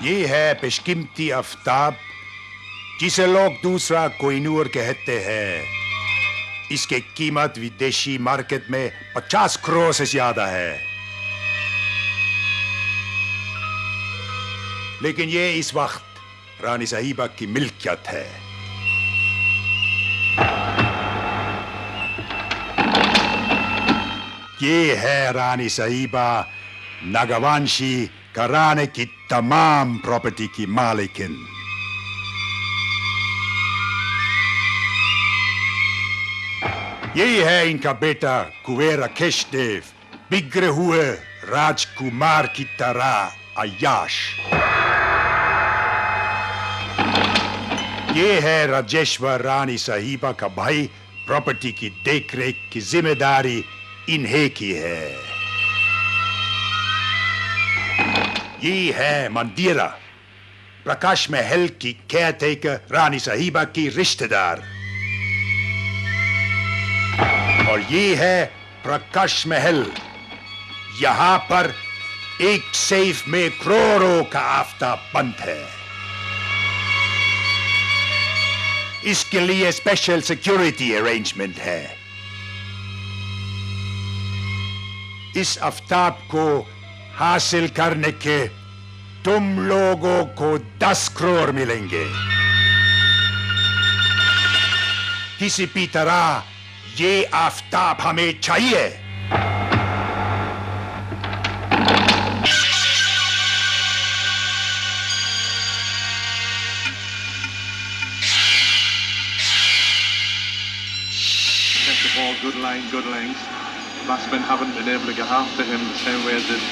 ये है पेशकीमती आफ्ताब, जिसे लोग दूसरा कोहिनूर कहते हैं। इसकी कीमत विदेशी मार्केट में 50 करोड़ से ज्यादा है। लेकिन ये इस वक्त रानी साहिबा की मिल्कियत है। ये है रानी साहिबा नागावंशी घराने की तमाम प्रॉपर्टी की मालिकिन। यही है इनका बेटा कुबेरा केशदेव, बिगड़े हुए राजकुमार की तरह अय्याश। ये है राजेश्वर रानी साहिबा का भाई, प्रॉपर्टी की देखरेख की जिम्मेदारी इन्हें की है। ये है मंदिरा, प्रकाश महल की केयरटेकर रानी साहिबा की रिश्तेदार। और ये है प्रकाश महल, यहां पर एक सेफ में करोड़ों का आफ्ताब बंद है। इसके लिए स्पेशल सिक्योरिटी अरेंजमेंट है। इस आफ्ताब को हासिल करने के तुम लोगों को 10 करोड़ मिलेंगे। किसी भी तरह ये आफ्ताब हमें चाहिए। First of all, good lines. Batsmen haven't been able to get after him the same way as this.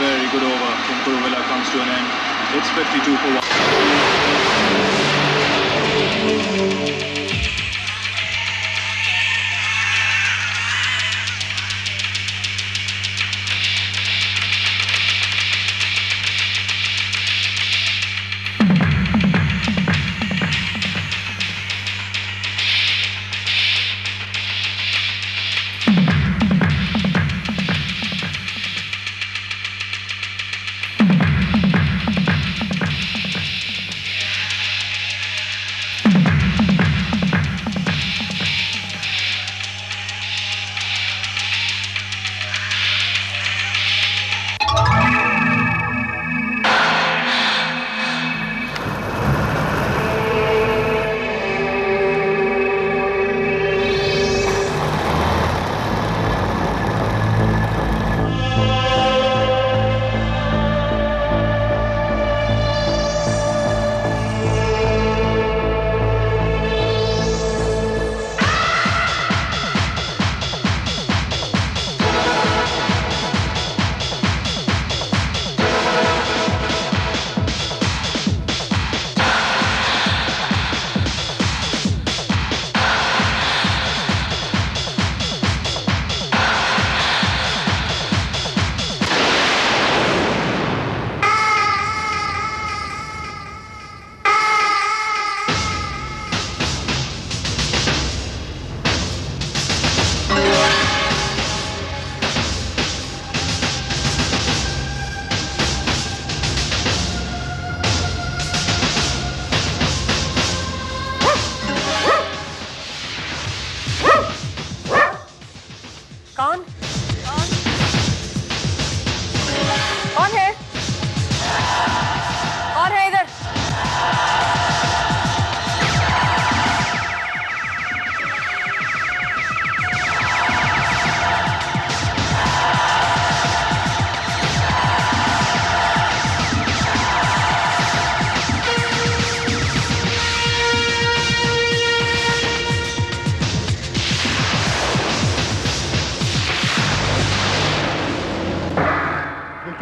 Very good over from Kuruvilla comes to an end. It's 52 for 1.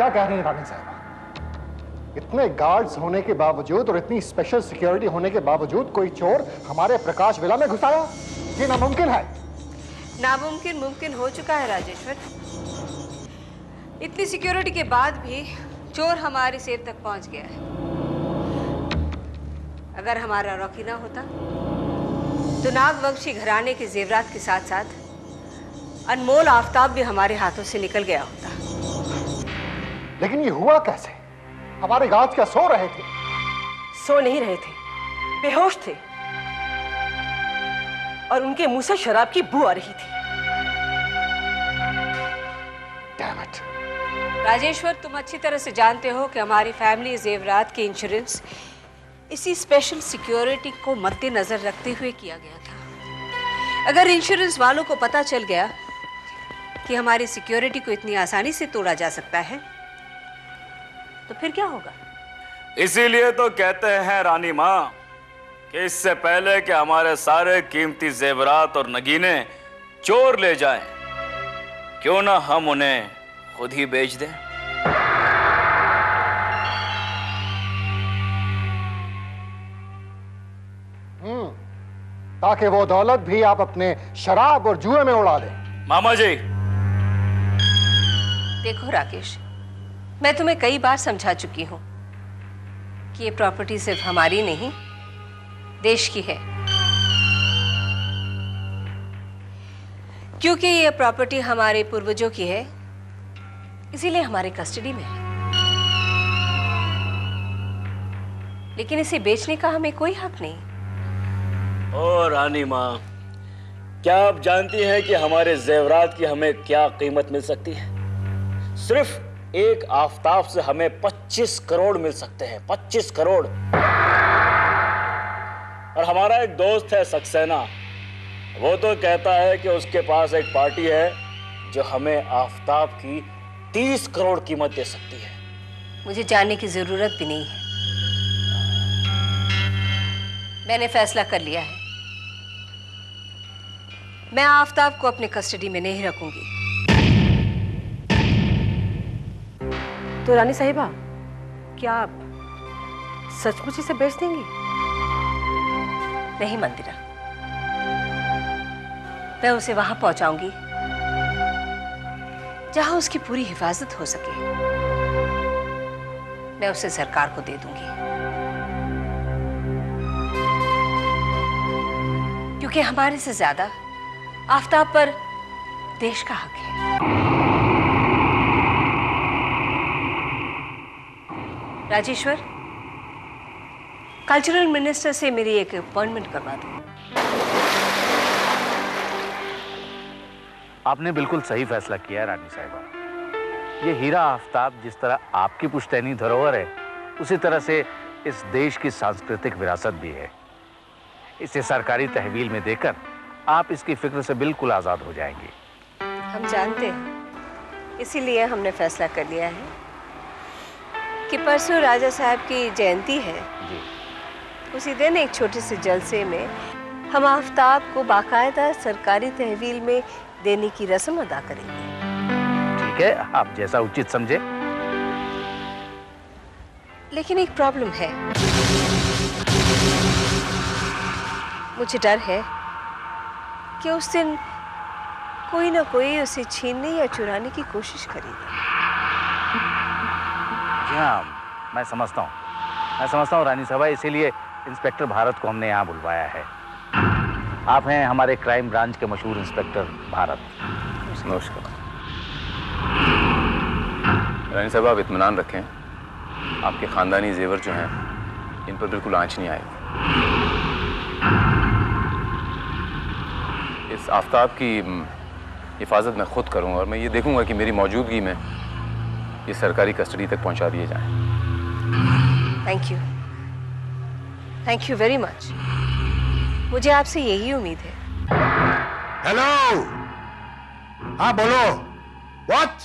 कह रही हैं रानी साहिबा? इतने गार्ड्स होने के बावजूद और इतनी स्पेशल सिक्योरिटी होने के बावजूद कोई चोर हमारे प्रकाश विला में घुस आया? ये नामुमकिन है। नामुमकिन मुमकिन हो चुका है राजेश्वर। इतनी सिक्योरिटी के बाद भी चोर हमारी सेफ तक पहुंच गया है। अगर हमारा रॉकी ना होता तो नागवंशी घराने के जेवरात के साथ साथ अनमोल आफताब भी हमारे हाथों से निकल गया होता। लेकिन ये हुआ कैसे? हमारे गार्ड्स क्या सो रहे थे? सो नहीं रहे थे, बेहोश थे और उनके मुंह से शराब की बू आ रही थी। Damn it. राजेश्वर, तुम अच्छी तरह से जानते हो कि हमारी फैमिली जेवरात के इंश्योरेंस इसी स्पेशल सिक्योरिटी को मद्देनजर रखते हुए किया गया था। अगर इंश्योरेंस वालों को पता चल गया कि हमारी सिक्योरिटी को इतनी आसानी से तोड़ा जा सकता है तो फिर क्या होगा? इसीलिए तो कहते हैं रानी माँ कि इससे पहले कि हमारे सारे कीमती जेवरात और नगीने चोर ले जाएं, क्यों ना हम उन्हें खुद ही बेच दें। ताकि वो दौलत भी आप अपने शराब और जुए में उड़ा दें। मामा जी, देखो राकेश, मैं तुम्हें कई बार समझा चुकी हूं कि ये प्रॉपर्टी सिर्फ हमारी नहीं, देश की है। क्योंकि ये प्रॉपर्टी हमारे पूर्वजों की है, इसीलिए हमारे कस्टडी में है। लेकिन इसे बेचने का हमें कोई हक नहीं। ओ रानी माँ, क्या आप जानती हैं कि हमारे जेवरात की हमें क्या कीमत मिल सकती है? सिर्फ एक आफताब से हमें 25 करोड़ मिल सकते हैं। 25 करोड़। और हमारा एक दोस्त है सक्सेना, वो तो कहता है कि उसके पास एक पार्टी है जो हमें आफताब की 30 करोड़ कीमत दे सकती है। मुझे जानने की जरूरत भी नहीं है। मैंने फैसला कर लिया है, मैं आफताब को अपने कस्टडी में नहीं रखूंगी। तो रानी साहिबा, क्या आप सचमुच इसे बेच देंगी? नहीं मंदिरा, मैं उसे वहां पहुंचाऊंगी जहां उसकी पूरी हिफाजत हो सके। मैं उसे सरकार को दे दूंगी, क्योंकि हमारे से ज्यादा आफताब पर देश का हक है। राजेश्वर, कल्चरल मिनिस्टर से मेरी एक अपॉइंटमेंट करवा दो। आपने बिल्कुल सही फैसला किया है रानी साहिबा। ये हीरा आफताब जिस तरह आपकी पुश्तैनी धरोहर है, उसी तरह से इस देश की सांस्कृतिक विरासत भी है। इसे सरकारी तहवील में देकर आप इसकी फिक्र से बिल्कुल आजाद हो जाएंगी। हम जानते हैं, इसीलिए हमने फैसला कर लिया है कि परसों राजा साहब की जयंती है जी। उसी दिन एक छोटे से जलसे में हम आफताब को बाकायदा सरकारी तहवील में देने की रस्म अदा करेंगे। ठीक है, आप जैसा उचित समझे। लेकिन एक प्रॉब्लम है, मुझे डर है कि उस दिन कोई ना कोई उसे छीनने या चुराने की कोशिश करेगा। जी हाँ, मैं समझता हूँ रानी साहबा, इसीलिए इंस्पेक्टर भारत को हमने यहाँ बुलवाया है। आप हैं हमारे क्राइम ब्रांच के मशहूर इंस्पेक्टर भारत। नमस्कार। रानी साहब, आप इत्मीनान रखें, आपके ख़ानदानी जेवर जो हैं इन पर बिल्कुल आंच नहीं आएगी। इस आफताब की हिफाजत मैं खुद करूँगा और मैं ये देखूँगा कि मेरी मौजूदगी में ये सरकारी कस्टडी तक पहुँचा दिए जाएं। Thank you very much. मुझे आपसे यही उम्मीद है। हेलो, हाँ बोलो। व्हाट?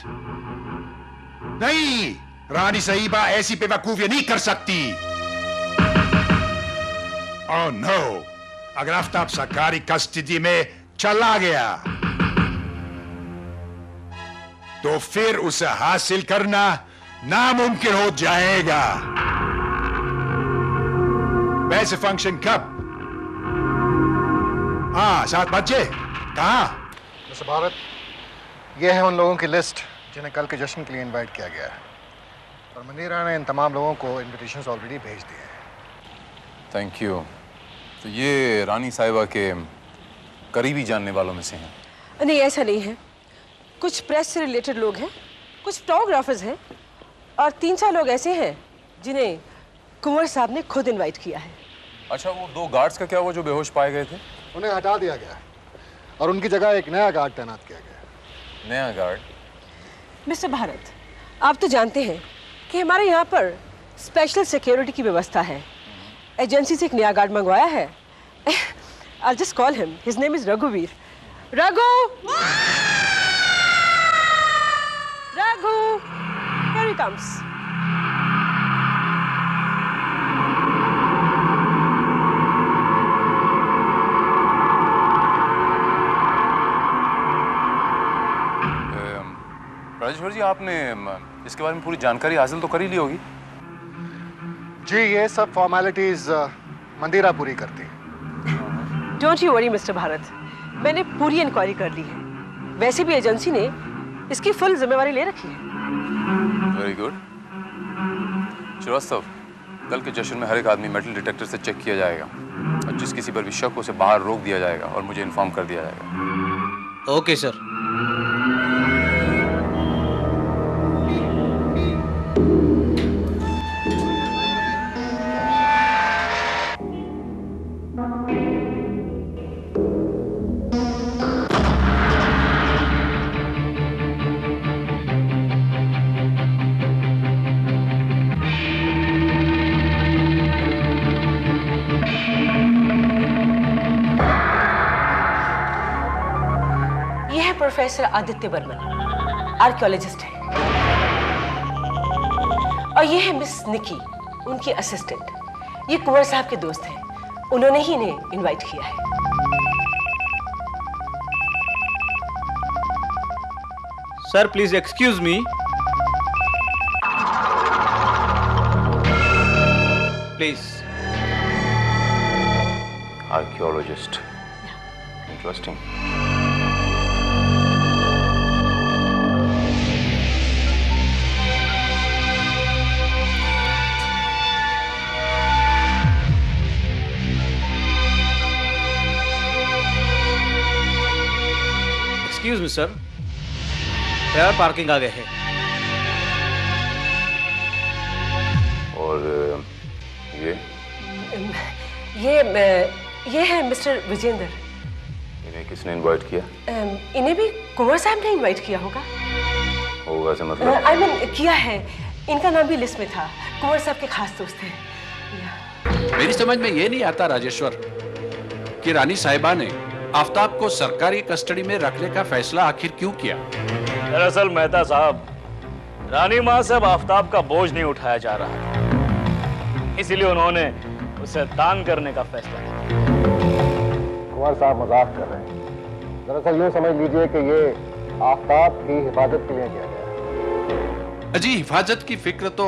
नहीं, रानी साहिबा ऐसी बेवकूफियां नहीं कर सकती। ओह नो, अगर आफताब सरकारी कस्टडी में चला गया तो फिर उसे हासिल करना नामुमकिन हो जाएगा। वैसे फंक्शन कब? हाँ, 7 बजे। कहाँ? मिस्टर भारत, ये है उन लोगों की लिस्ट जिन्हें कल के जश्न के लिए इनवाइट किया गया है, और मंदिरा ने इन तमाम लोगों को इनविटेशंस ऑलरेडी भेज दिए हैं। Thank you. तो ये रानी साहिबा के करीबी जानने वालों में से हैं? नहीं, ऐसा नहीं है। कुछ प्रेस से रिलेटेड लोग हैं, कुछ फोटोग्राफर्स हैं, और 3-4 लोग ऐसे हैं जिन्हें कुंवर साहब ने खुद इनवाइट किया है। अच्छा, वो 2 गार्ड्स का क्या हुआ जो बेहोश पाए गए थे? उन्हें हटा दिया गया और उनकी जगह एक नया गार्ड तैनात किया गया। नया गार्ड? मिस्टर भारत, आप तो जानते हैं कि हमारे यहाँ पर स्पेशल सिक्योरिटी की व्यवस्था है। एजेंसी से एक नया गार्ड मंगवाया है। I'll just call him. His name is Raghuveer. Raghu! Raghu! Here he comes. Rajeshwar जी, आपने इसके बारे में पूरी जानकारी हासिल तो कर ही ली होगी? जी, ये सब फॉर्मेलिटीज मंदिरा पूरी करती है। Don't you worry mister Bharat, मैंने पूरी इंक्वायरी कर ली है। वैसे भी एजेंसी ने इसकी फुल जिम्मेवारी ले रखी है। Very good. श्रीवास्तव, कल के जश्न में हर एक आदमी मेटल डिटेक्टर से चेक किया जाएगा, और जिस किसी पर भी शक उसे बाहर रोक दिया जाएगा और मुझे इन्फॉर्म कर दिया जाएगा। Okay sir. Professor Aditya Burman, archaeologist है, और ये है मिस निकी, उनकी असिस्टेंट। ये कुंवर साहब के दोस्त हैं, उन्होंने ही इन्हें इनवाइट किया है। Sir please excuse me. Please. Archaeologist, interesting. Excuse me sir, driver parking आ गए हैं। और ये है मिस्टर विजेंद्र। इन्हें किसने इनवाइट किया? इन्हें भी कुंवर साहब ने इनवाइट किया होगा। होगा से मतलब? आई मीन किया है, इनका नाम भी लिस्ट में था। कुंवर साहब के खास दोस्त हैं। मेरी समझ में ये नहीं आता राजेश्वर कि रानी साहिबा ने आफ्ताब को सरकारी कस्टडी में रखने का फैसला आखिर क्यों किया? दरअसल मेहता साहब, रानी माँ से अब आफ्ताब का बोझ नहीं उठाया जा रहा, इसीलिए उन्होंने उसे दान करने का फैसला किया। कुंवर साहब मजाक कर रहे हैं। दरअसल यूं समझ लीजिए कि ये आफ्ताब की हिफाजत के लिए किया गया। अजी, हिफाजत की फिक्र तो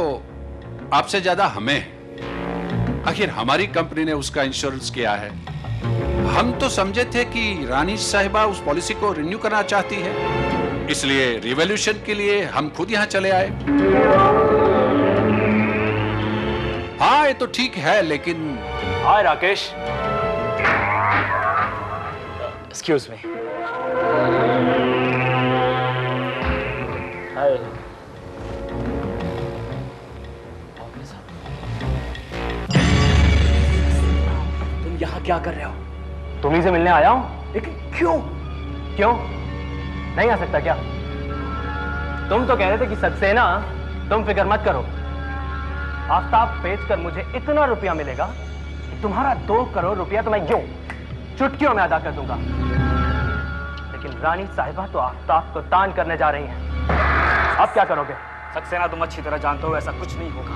आपसे ज्यादा हमें है। आखिर हमारी कंपनी ने उसका इंश्योरेंस किया है। हम तो समझे थे कि रानी साहिबा उस पॉलिसी को रिन्यू करना चाहती है, इसलिए रिवॉल्यूशन के लिए हम खुद यहां चले आए। हाँ, ये तो ठीक है, लेकिन हाय राकेश। Excuse me. हाय। तुम यहाँ क्या कर रहे हो? तुम्ही से मिलने आया हूं। लेकिन क्यों? क्यों नहीं आ सकता क्या? तुम तो कह रहे थे कि सक्सेना, तुम फिक्र मत करो, आफ्ताब बेचकर मुझे इतना रुपया मिलेगा कि तुम्हारा 2 करोड़ रुपया तो मैं यूं चुटकियों में अदा कर दूंगा। लेकिन रानी साहिबा तो आफ्ताब को दान करने जा रही हैं। अब क्या करोगे? सक्सेना, तुम अच्छी तरह जानते हो ऐसा कुछ नहीं होगा।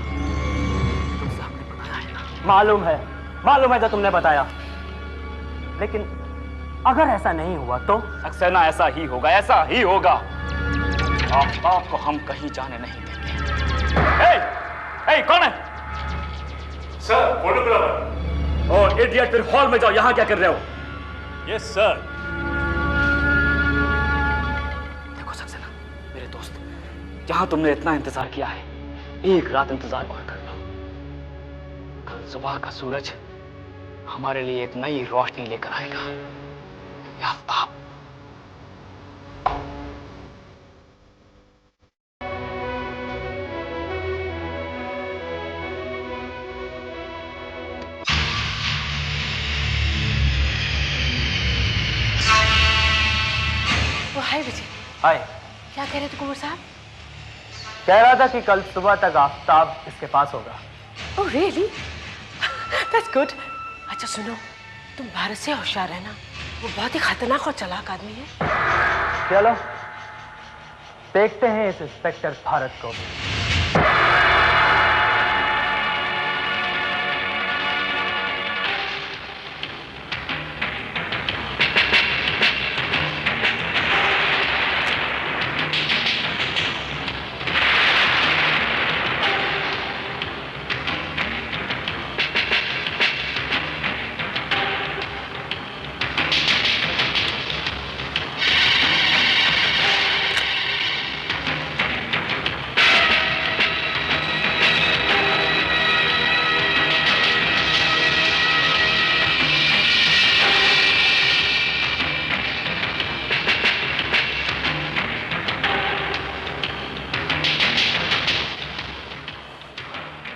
तुमसे आपने बताया है। मालूम है जो तुमने बताया, लेकिन अगर ऐसा नहीं हुआ तो? सक्सेना, ऐसा ही होगा, ऐसा ही होगा। आफ्ताब को हम कहीं जाने नहीं देंगे। कौन है? Sir, photographer. ओह इडियट, फिर हॉल में जाओ। यहां क्या कर रहे हो? Yes sir. देखो सक्सेना, मेरे दोस्त, जहां तुमने इतना इंतजार किया है, एक रात इंतजार और कर लो। कल सुबह का सूरज हमारे लिए एक नई रोशनी लेकर आएगा। ये आफ्ताब। हाय विजय। हाय। क्या कह रहे थे कुंवर साहब? कह रहा था कि कल सुबह तक आफ्ताब इसके पास होगा। Oh really? That's good. अच्छा सुनो, तुम भारत से होशियार रहना, वो बहुत ही खतरनाक और चालाक आदमी है। चलो देखते हैं इस इंस्पेक्टर भारत को।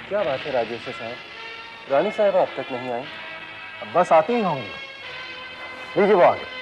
क्या बात है राजेश साहब, रानी साहब अब तक नहीं आई? अब बस आती ही होंगी। लीजिए वो आ गए।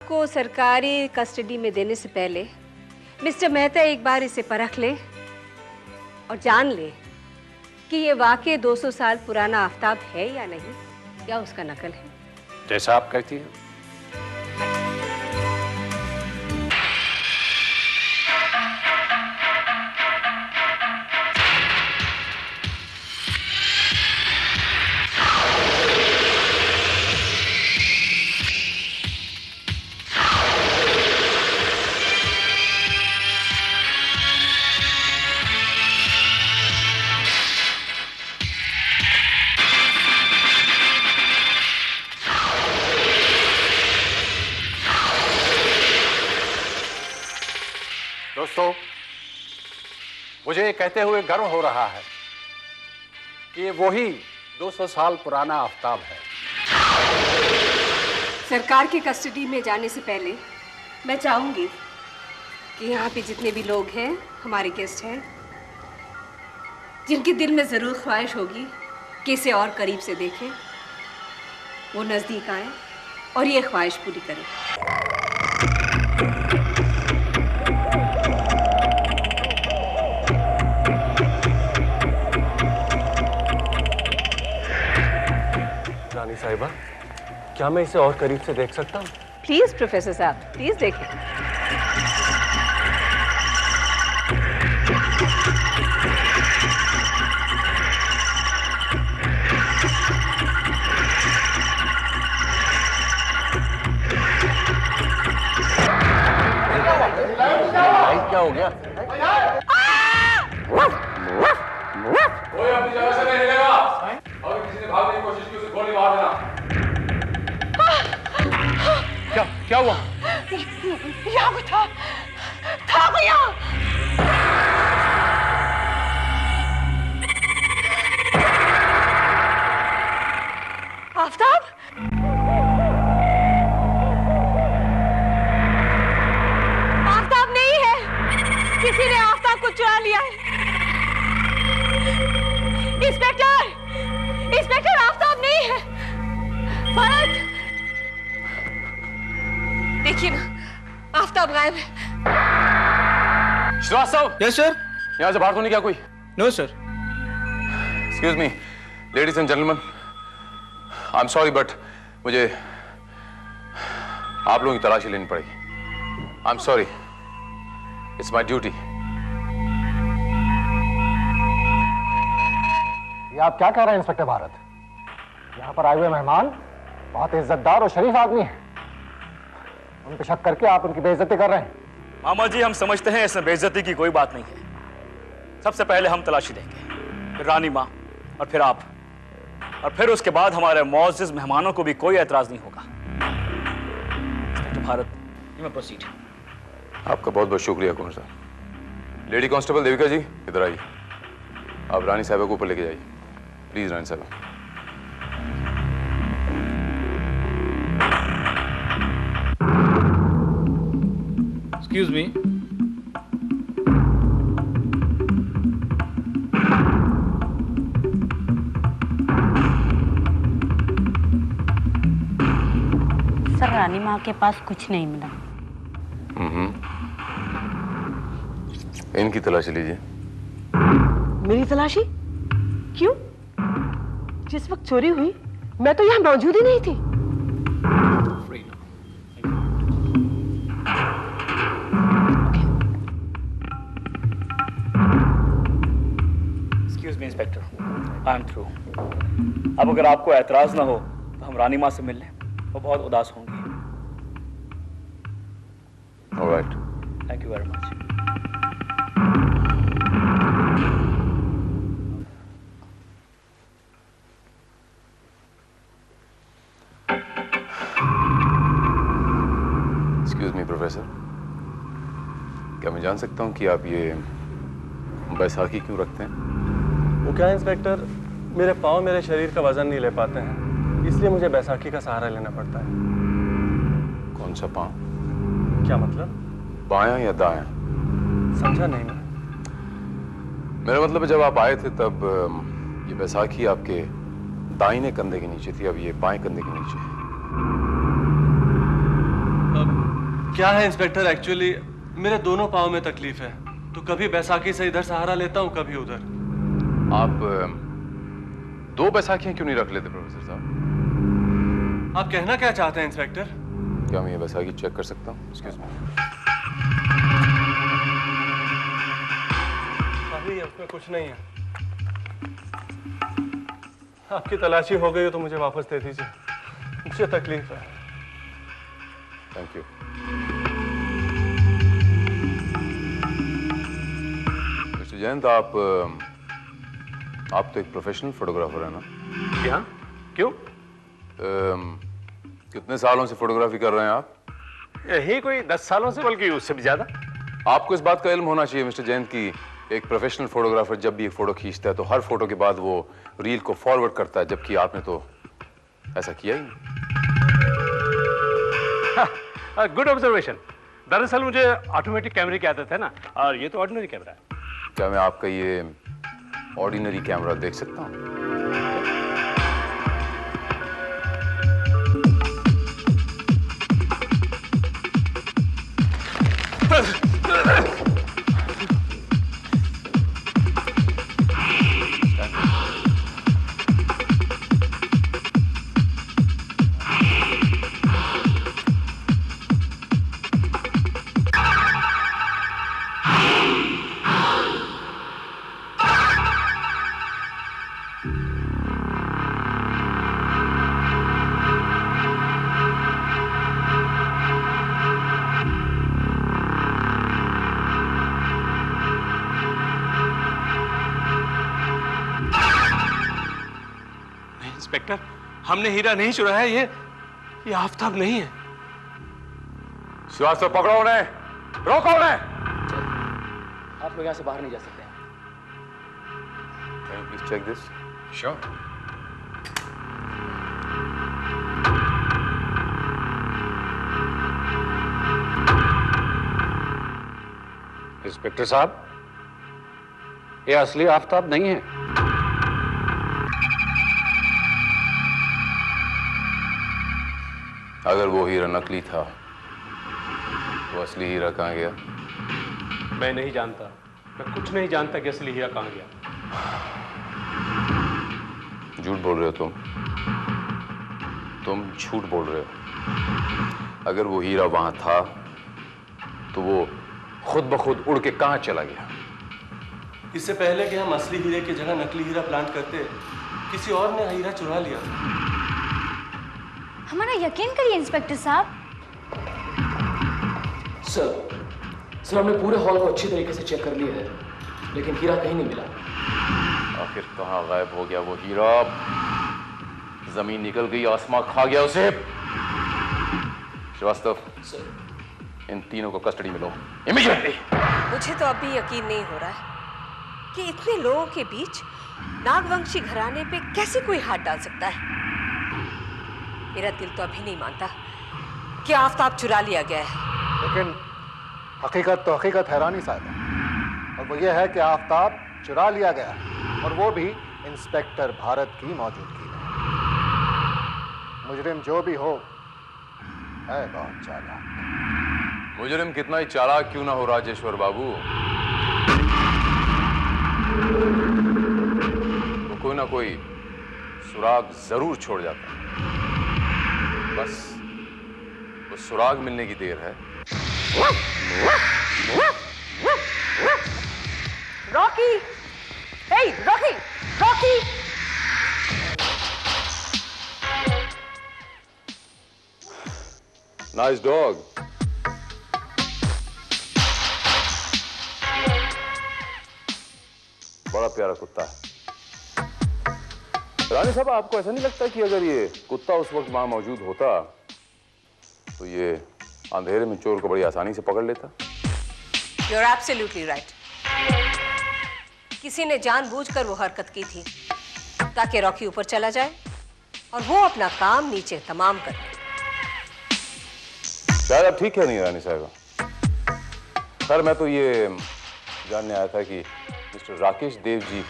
को सरकारी कस्टडी में देने से पहले मिस्टर मेहता एक बार इसे परख ले और जान ले कि ये वाकई 200 साल पुराना आफ्ताब है या नहीं, या उसका नकल है। जैसा आप कहती हैं। दोस्तों, मुझे ये कहते हुए गर्व हो रहा है कि ये वही 200 साल पुराना आफ्ताब है। सरकार की कस्टडी में जाने से पहले मैं चाहूंगी कि यहाँ पे जितने भी लोग हैं, हमारे गेस्ट हैं, जिनके दिल में जरूर ख्वाहिश होगी कि इसे और करीब से देखें, वो नजदीक आए और ये ख्वाहिश पूरी करें। रानी साहिबा, क्या मैं इसे और करीब से देख सकता हूँ? प्लीज प्रोफेसर साहब, प्लीज देखें। क्या हो गया? कोई अपनी जगह से नहीं हिलेगा। अगर किसी ने भागने की कोशिश की उसे गोली मार देना। क्या हुआ? यहाँ कोई था कोई यहाँ। आफ्ताब? आफ्ताब नहीं है, किसी ने आफ्ताब को चुरा लिया है। इंस्पेक्टर आफ्ताब नहीं है। भरत, देखिए ना, आफ्ताब गायब है। श्रीवास्तव। Yes sir. यहाँ से बाहर तो नहीं क्या कोई? No sir. Excuse me ladies and gentleman, I am sorry but मुझे आप लोगों की तलाशी लेनी पड़ेगी। I am sorry, it's my duty. ये आप क्या कह रहे हैं इंस्पेक्टर भारत? यहाँ पर आए हुए मेहमान बहुत इज्जतदार और शरीफ आदमी हैं। उन पे शक करके आप उनकी बेइज्जती कर रहे हैं। मामा जी, हम समझते हैं इसमें बेइज्जती की कोई बात नहीं है। सबसे पहले हम तलाशी देंगे, फिर रानी माँ और फिर आप, और फिर उसके बाद हमारे मौजूद मेहमानों को भी कोई एतराज नहीं होगा। इंस्पेक्टर भारत, यू में प्रोसीड। आपका बहुत बहुत शुक्रिया कुंवर साहब। लेडी कांस्टेबल देविका जी, इधर आइए। आप रानी साहबा को ऊपर लेके जाइए प्लीज। रानी साहबा। Excuse me. सर, रानी माँ के पास कुछ नहीं मिला। इनकी तलाशी लीजिए। मेरी तलाशी? क्यों? जिस वक्त चोरी हुई मैं तो यहाँ मौजूद ही नहीं थी। Excuse me inspector, I am through. अब अगर आपको एतराज ना हो तो हम रानी माँ से मिल लें, वो बहुत उदास होंगी। Alright, thank you very much. Excuse me professor, क्या मैं जान सकता हूँ कि आप ये बैसाखी क्यों रखते हैं? वो क्या है इंस्पेक्टर, मेरे पाँव मेरे शरीर का वजन नहीं ले पाते हैं, इसलिए मुझे बैसाखी का सहारा लेना पड़ता है। कौन सा पाँव? क्या मतलब? बायां या दायां? समझा नहीं मैं। मेरा मतलब है जब आप आए थे तब ये बैसाखी आपके दाहिने कंधे के नीचे थी, अब ये बाएं कंधे के नीचे है। क्या है इंस्पेक्टर, एक्चुअली मेरे दोनों पाँव में तकलीफ है, तो कभी बैसाखी से इधर सहारा लेता हूँ, कभी उधर। आप दो बैसाखियां क्यों नहीं रख लेते प्रोफेसर साहब? आप कहना क्या चाहते हैं इंस्पेक्टर? क्या मैं ये बैसाखी चेक कर सकता हूँ? Excuse me. अभी उसमें कुछ नहीं है। आपकी तलाशी हो गई हो तो मुझे वापस दे दीजिए, मुझे तकलीफ है। Thank you. मिस्टर जयंत, आप तो एक प्रोफेशनल फोटोग्राफर है ना? क्या? क्यों? कितने सालों से फोटोग्राफी कर रहे हैं आप? यही कोई 10 सालों से, बल्कि उससे भी ज्यादा। आपको इस बात का इल्म होना चाहिए मिस्टर जयंत की एक प्रोफेशनल फोटोग्राफर जब भी एक फोटो खींचता है तो हर फोटो के बाद वो रील को फॉरवर्ड करता है, जबकि आपने तो ऐसा किया ही नहीं। Good observation. दरअसल मुझे ऑटोमेटिक कैमरे की आदत है ना, और ये तो ऑर्डिनरी कैमरा है। क्या मैं आपका ये ऑर्डिनरी कैमरा देख सकता हूँ? हमने हीरा नहीं चुराया है, ये आफताब नहीं है। श्रीवास्तव, पकड़ो उन्हें, रोको उन्हें। आप लोग यहाँ से बाहर नहीं जा सकते। Can you please check this? Sure. Inspector साहब, ये असली आफताब नहीं है। अगर वो हीरा नकली था, तो असली हीरा कहाँ गया? मैं नहीं जानता, मैं कुछ नहीं जानता कि असली हीरा कहाँ गया। झूठ बोल रहे हो तुम झूठ बोल रहे हो। अगर वो हीरा वहां था तो वो खुद ब खुद उड़ के कहां चला गया? इससे पहले कि हम असली हीरे की जगह नकली हीरा प्लांट करते, किसी और ने हीरा चुरा लिया। हमारा यकीन करिए इंस्पेक्टर साहब। सर हमने पूरे हॉल को अच्छी तरीके से चेक कर लिया है, लेकिन हीरा कहीं नहीं मिला। आखिर कहाँ गायब हो गया वो हीरा? जमीन निकल गई, आसमां खा गया उसे। श्रीवास्तव, इन तीनों को कस्टडी में लो इमीडिएटली। मुझे तो अभी यकीन नहीं हो रहा है कि इतने लोगों के बीच नागवंशी घराने पे कैसे कोई हाथ डाल सकता है। मेरा दिल तो अभी नहीं मानता कि आफताब चुरा लिया गया है। लेकिन हकीकत तो हकीकत है रानी साहब, और वो ये है कि आफताब चुरा लिया गया, और वो भी इंस्पेक्टर भारत की मौजूदगी में। मुजरिम जो भी हो है बहुत चालाक। मुजरिम कितना ही चालाक क्यों ना हो राजेश्वर बाबू, वो कोई ना कोई सुराग जरूर छोड़ जाता है। बस वो सुराग मिलने की देर है। Rocky! Hey, Rocky! Rocky! Nice dog. बड़ा प्यारा कुत्ता है। रानी साहब, आपको ऐसा नहीं लगता कि अगर ये कुत्ता उस वक्त वहां मौजूद होता तो ये अंधेरे में चोर को बड़ी आसानी से पकड़ लेता? You're absolutely right. किसी ने जानबूझकर वो हरकत की थी ताकि रॉकी ऊपर चला जाए और वो अपना काम नीचे तमाम कर ले। शायद अब ठीक है नहीं रानी साहब। खैर, मैं तो ये जानने आया था कि मिस्टर राकेश देव जी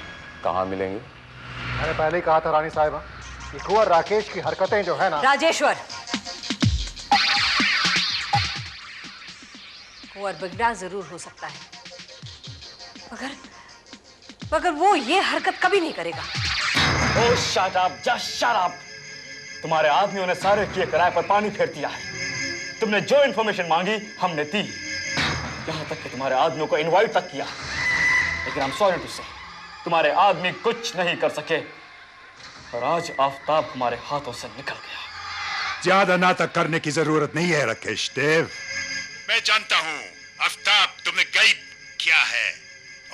कहाँ मिलेंगे। मैंने पहले ही कहा था रानी साहिबा, कि कुंवर राकेश की हरकतें जो है ना। राजेश्वर, कुंवर बिगड़ा जरूर हो सकता है, मगर वो ये हरकत कभी नहीं करेगा। Oh shut up, just shut up. तुम्हारे आदमियों ने सारे किए किराए पर पानी फेर दिया है। तुमने जो इन्फॉर्मेशन मांगी हमने दी, यहां तक कि तुम्हारे आदमियों को इनवाइट तक किया, लेकिन आई एम सॉरी टू से तुम्हारे आदमी कुछ नहीं कर सके और आज आफताब हमारे हाथों से निकल गया। ज्यादा नाटक करने की जरूरत नहीं है राकेश देव। मैं जानता हूं आफताब तुमने गायब किया है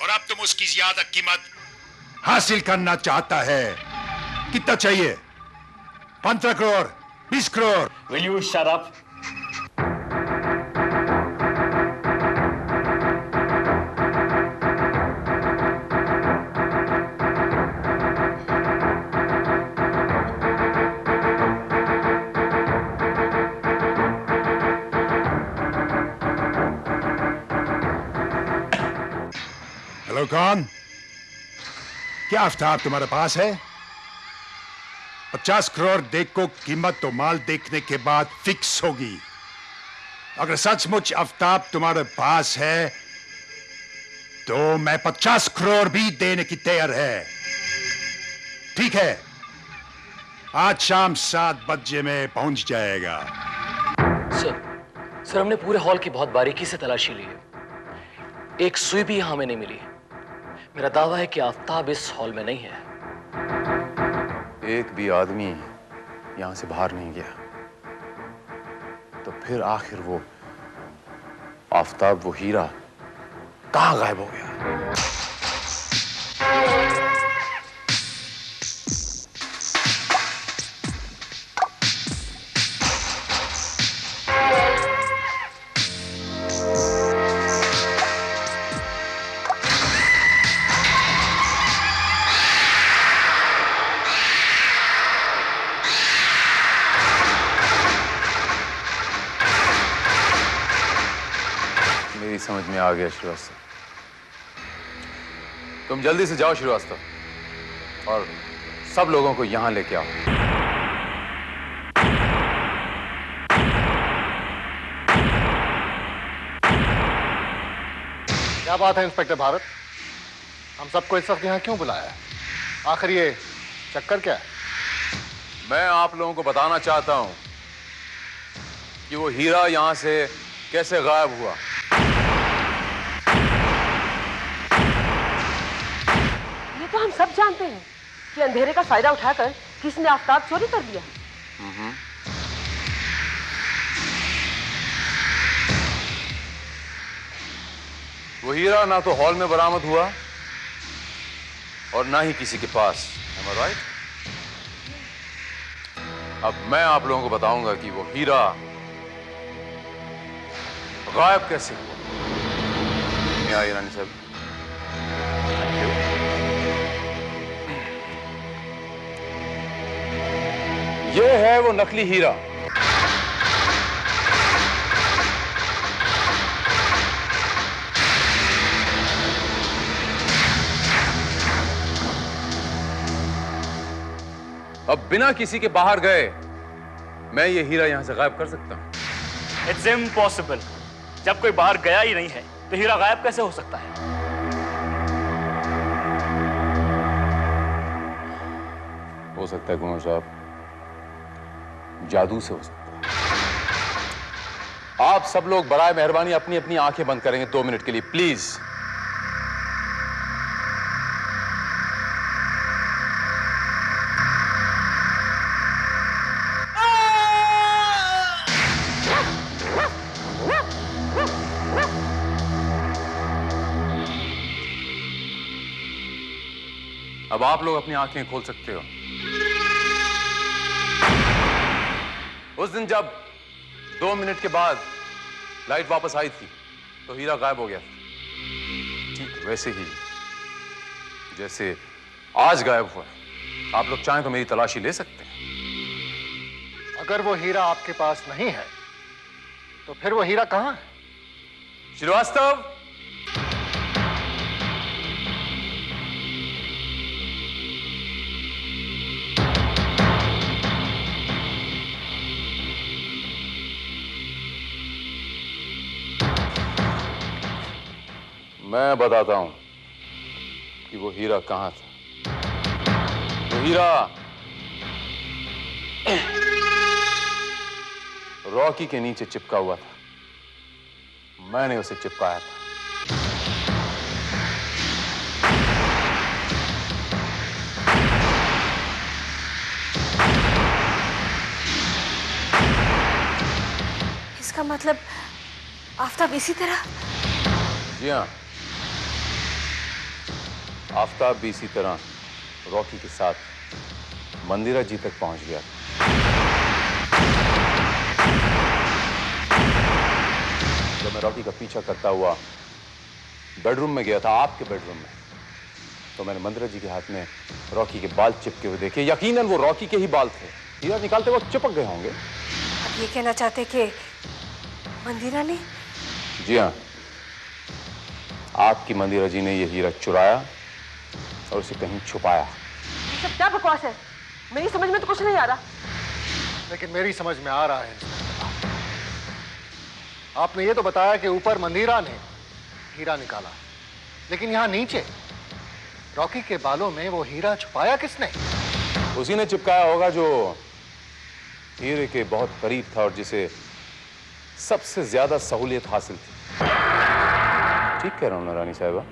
और अब तुम उसकी ज्यादा कीमत हासिल करना चाहता है। कितना चाहिए? 15 crore, 20 crore? Will you shut up? Hello, कौन? क्या आफताब तुम्हारे पास है? 50 करोड़ देखो कीमत तो माल देखने के बाद फिक्स होगी। अगर सचमुच आफताब तुम्हारे पास है तो मैं 50 करोड़ भी देने की तैयार है। ठीक है, आज शाम 7 बजे में पहुंच जाएगा। सर हमने पूरे हॉल की बहुत बारीकी से तलाशी ली है, एक सुई भी यहां हमें नहीं मिली। मेरा दावा है कि आफताब इस हॉल में नहीं है। एक भी आदमी यहां से बाहर नहीं गया, तो फिर आखिर वो आफताब, वो हीरा कहां गायब हो गया? मेरी समझ में आ गया श्रीवास्तव। तुम जल्दी से जाओ श्रीवास्तव और सब लोगों को यहां लेके आओ। क्या बात है इंस्पेक्टर भारत, हम सबको इस वक्त यहाँ क्यों बुलाया है? आखिर ये चक्कर क्या है? मैं आप लोगों को बताना चाहता हूं कि वो हीरा यहां से कैसे गायब हुआ। ये तो हम सब जानते हैं कि अंधेरे का फायदा उठाकर किसी ने आफ्ताब चोरी कर लिया। वो हीरा ना तो हॉल में बरामद हुआ और ना ही किसी के पास। Am I right? अब मैं आप लोगों को बताऊंगा कि वो हीरा गायब कैसे हुआ। आइए रानी साहब। ये है वो नकली हीरा। अब बिना किसी के बाहर गए मैं ये हीरा यहां से गायब कर सकता हूं। It's impossible. जब कोई बाहर गया ही नहीं है तो हीरा गायब कैसे हो सकता है? हो सकता है कुमार साहब, जादू से हो सकता है। आप सब लोग बराए मेहरबानी अपनी अपनी आंखें बंद करेंगे 2 मिनट के लिए प्लीज। अब आप लोग अपनी आंखें खोल सकते हो। उस दिन जब 2 मिनट के बाद लाइट वापस आई थी तो हीरा गायब हो गया था। ठीक वैसे ही जैसे आज गायब हुआ। आप लोग चाहें तो मेरी तलाशी ले सकते हैं। अगर वो हीरा आपके पास नहीं है तो फिर वो हीरा कहां है? श्रीवास्तव, मैं बताता हूं कि वो हीरा कहां था। वो हीरा रॉकी के नीचे चिपका हुआ था। मैंने उसे चिपकाया था। इसका मतलब आफ्ताब इसी तरह? जी हाँ, आफ्ताब भी इसी तरह रॉकी के साथ मंदिरा जी तक पहुंच गया। जब मैं रॉकी का पीछा करता हुआ बेडरूम में गया था, आपके बेडरूम में, तो मैंने मंदिरा जी के हाथ में रॉकी के बाल चिपके हुए देखे। यकीनन वो रॉकी के ही बाल थे। हीरा निकालते वक्त चिपक गए होंगे। अब ये कहना चाहते कि मंदिरा ने? जी हाँ, आपकी मंदिरा जी ने ये हीरा चुराया और उसे कहीं छुपाया। ये सब क्या बकवास है? मेरी समझ में तो कुछ नहीं आ रहा। लेकिन मेरी समझ में आ रहा है। आपने ये तो बताया कि ऊपर मंदिरा ने हीरा निकाला, लेकिन यहाँ नीचे रॉकी के बालों में वो हीरा छुपाया किसने? उसी ने चिपकाया होगा जो हीरे के बहुत करीब था और जिसे सबसे ज्यादा सहूलियत हासिल थी। ठीक कह रहा हूं ना रानी साहिबा?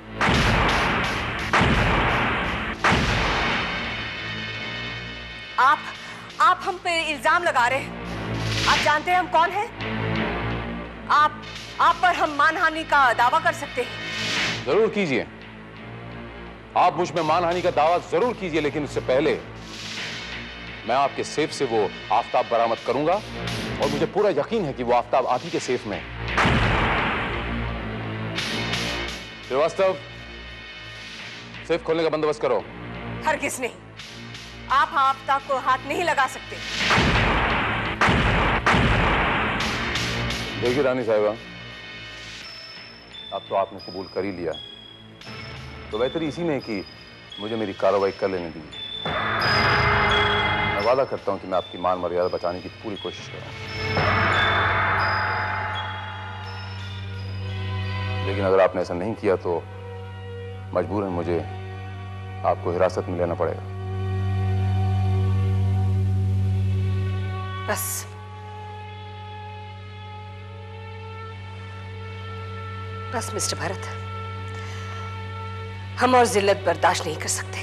आप हम पे इल्जाम लगा रहे हैं। आप जानते हैं हम कौन हैं? आप पर हम मानहानि का दावा कर सकते हैं। जरूर कीजिए, आप मुझ में मानहानि का दावा जरूर कीजिए, लेकिन उससे पहले मैं आपके सेफ से वो आफ्ताब बरामद करूंगा और मुझे पूरा यकीन है कि वो आफ्ताब आप ही के सेफ में है। श्रीवास्तव, सेफ खोलने का बंदोबस्त करो। हरगिज़ नहीं, आप आफ्ताब को हाथ नहीं लगा सकते। देखिए रानी साहिबा, अब तो आपने कबूल कर ही लिया, तो बेहतरी इसी में है कि मुझे मेरी कार्रवाई कर लेने दीजिए। मैं वादा करता हूं कि मैं आपकी मान मर्यादा बचाने की पूरी कोशिश करूंगा, लेकिन अगर आपने ऐसा नहीं किया तो मजबूरन मुझे आपको हिरासत में लेना पड़ेगा। बस मिस्टर भरत, हम और जिल्लत बर्दाश्त नहीं कर सकते।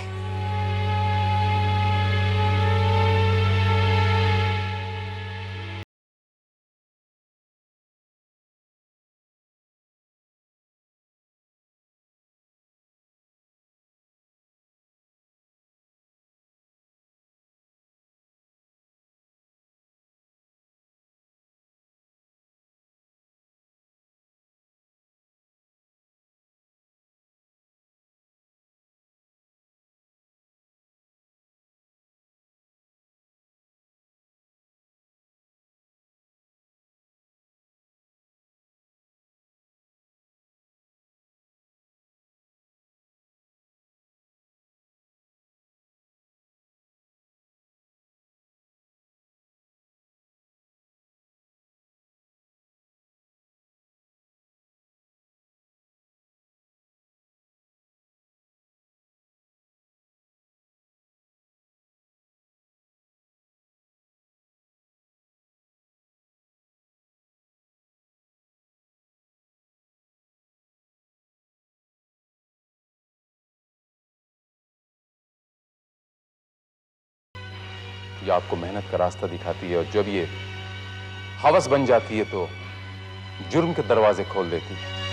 ये आपको मेहनत का रास्ता दिखाती है, और जब ये हवस बन जाती है तो जुर्म के दरवाजे खोल देती है।